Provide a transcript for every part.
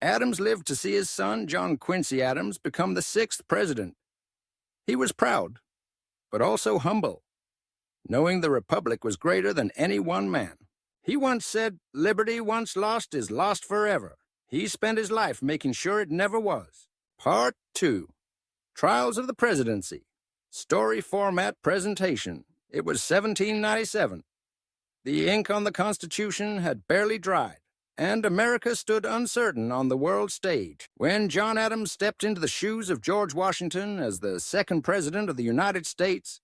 Adams lived to see his son, John Quincy Adams, become the 6th president. He was proud, but also humble, knowing the Republic was greater than any one man. He once said, "Liberty once lost is lost forever." He spent his life making sure it never was. Part 2. Trials of the Presidency. Story format presentation. It was 1797. The ink on the Constitution had barely dried, and America stood uncertain on the world stage. When John Adams stepped into the shoes of George Washington as the 2nd President of the United States,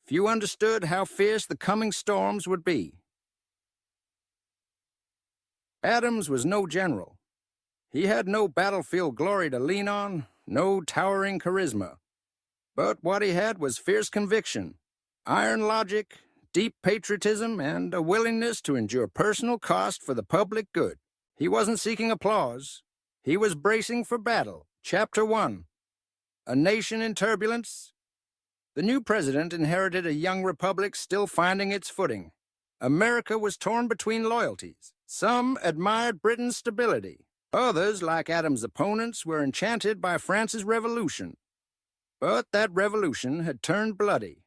few understood how fierce the coming storms would be. Adams was no general. He had no battlefield glory to lean on, no towering charisma. But what he had was fierce conviction, iron logic, deep patriotism, and a willingness to endure personal cost for the public good. He wasn't seeking applause. He was bracing for battle. Chapter 1. A Nation in Turbulence. The new president inherited a young republic still finding its footing. America was torn between loyalties. Some admired Britain's stability. Others, like Adams' opponents, were enchanted by France's revolution. But that revolution had turned bloody.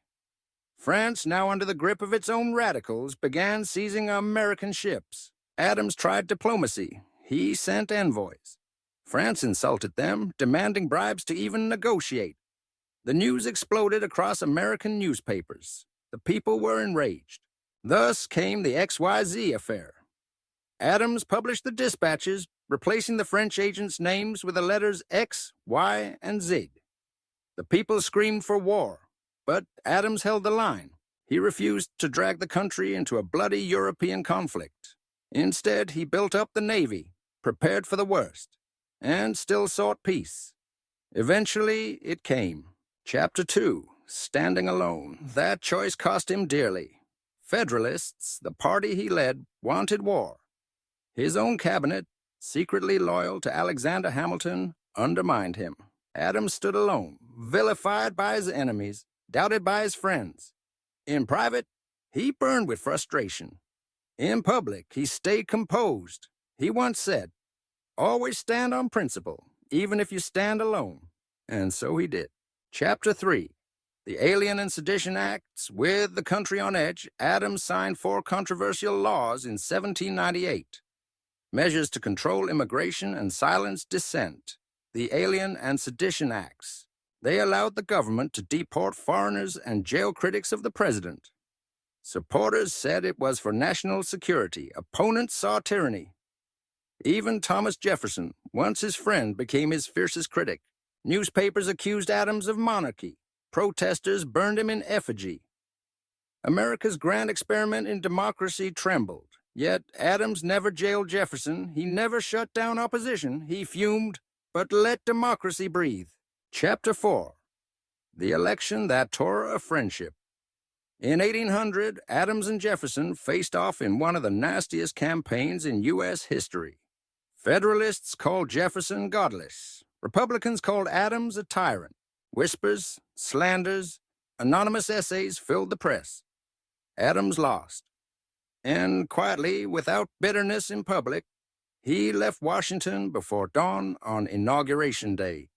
France, now under the grip of its own radicals, began seizing American ships. Adams tried diplomacy. He sent envoys. France insulted them, demanding bribes to even negotiate. The news exploded across American newspapers. The people were enraged. Thus came the XYZ affair. Adams published the dispatches, replacing the French agents' names with the letters X, Y, and Z. The people screamed for war, but Adams held the line. He refused to drag the country into a bloody European conflict. Instead, he built up the Navy, prepared for the worst, and still sought peace. Eventually, it came. Chapter 2, Standing Alone. That choice cost him dearly. Federalists, the party he led, wanted war. His own cabinet, secretly loyal to Alexander Hamilton, undermined him. Adams stood alone, vilified by his enemies, doubted by his friends. In private, he burned with frustration. In public, he stayed composed. He once said, "Always stand on principle, even if you stand alone." And so he did. Chapter 3. The Alien and Sedition Acts. With the country on edge, Adams signed 4 controversial laws in 1798. Measures to control immigration and silence dissent. The Alien and Sedition Acts. They allowed the government to deport foreigners and jail critics of the president. Supporters said it was for national security. Opponents saw tyranny. Even Thomas Jefferson, once his friend, became his fiercest critic. Newspapers accused Adams of monarchy. Protesters burned him in effigy. America's grand experiment in democracy trembled. Yet Adams never jailed Jefferson. He never shut down opposition. He fumed, but let democracy breathe. Chapter 4. The Election That Tore a Friendship. In 1800, Adams and Jefferson faced off in one of the nastiest campaigns in U.S. history. Federalists called Jefferson godless. Republicans called Adams a tyrant. Whispers, slanders, anonymous essays filled the press. Adams lost. And quietly, without bitterness in public, he left Washington before dawn on Inauguration Day.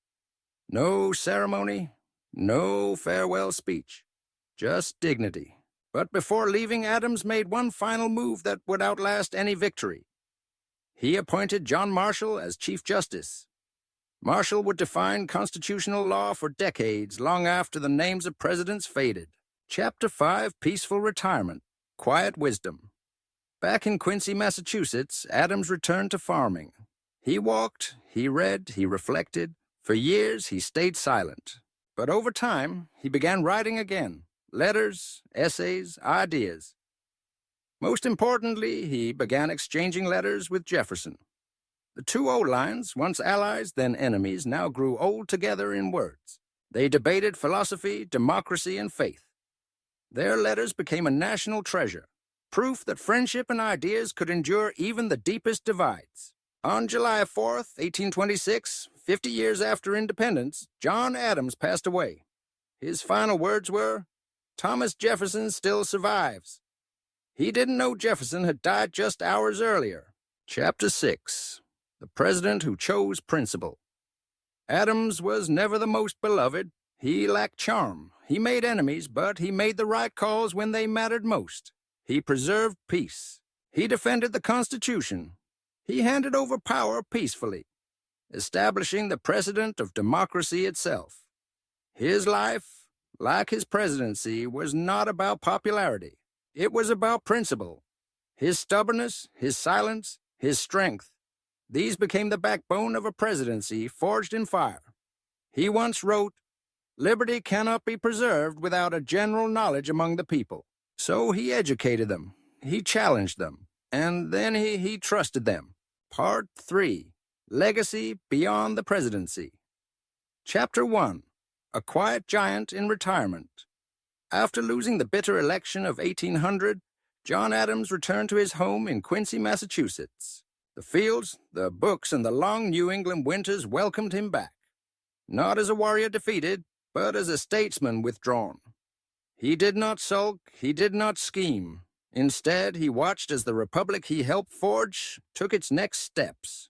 No ceremony, no farewell speech, just dignity. But before leaving, Adams made one final move that would outlast any victory. He appointed John Marshall as Chief Justice. Marshall would define constitutional law for decades, long after the names of presidents faded. Chapter 5, Peaceful Retirement. Quiet Wisdom. Back in Quincy, Massachusetts, Adams returned to farming. He walked, he read, he reflected. For years, he stayed silent. But over time, he began writing again. Letters, essays, ideas. Most importantly, he began exchanging letters with Jefferson. The two old lines, once allies, then enemies, now grew old together in words. They debated philosophy, democracy, and faith. Their letters became a national treasure, proof that friendship and ideas could endure even the deepest divides. On July 4th, 1826, 50 years after independence, John Adams passed away. His final words were, "Thomas Jefferson still survives." He didn't know Jefferson had died just hours earlier. Chapter 6. the president who chose principle. Adams was never the most beloved. He lacked charm. He made enemies, but he made the right calls when they mattered most. He preserved peace. He defended the Constitution. He handed over power peacefully, establishing the precedent of democracy itself. His life, like his presidency, was not about popularity. It was about principle. His stubbornness, his silence, his strength, these became the backbone of a presidency forged in fire. He once wrote, "Liberty cannot be preserved without a general knowledge among the people." So he educated them, he challenged them, and then he trusted them. Part 3. Legacy Beyond the Presidency. Chapter 1. A Quiet Giant in Retirement. After losing the bitter election of 1800, John Adams returned to his home in Quincy, Massachusetts. The fields, the books, and the long New England winters welcomed him back. Not as a warrior defeated, but as a statesman withdrawn. He did not sulk, he did not scheme. Instead, he watched as the republic he helped forge took its next steps.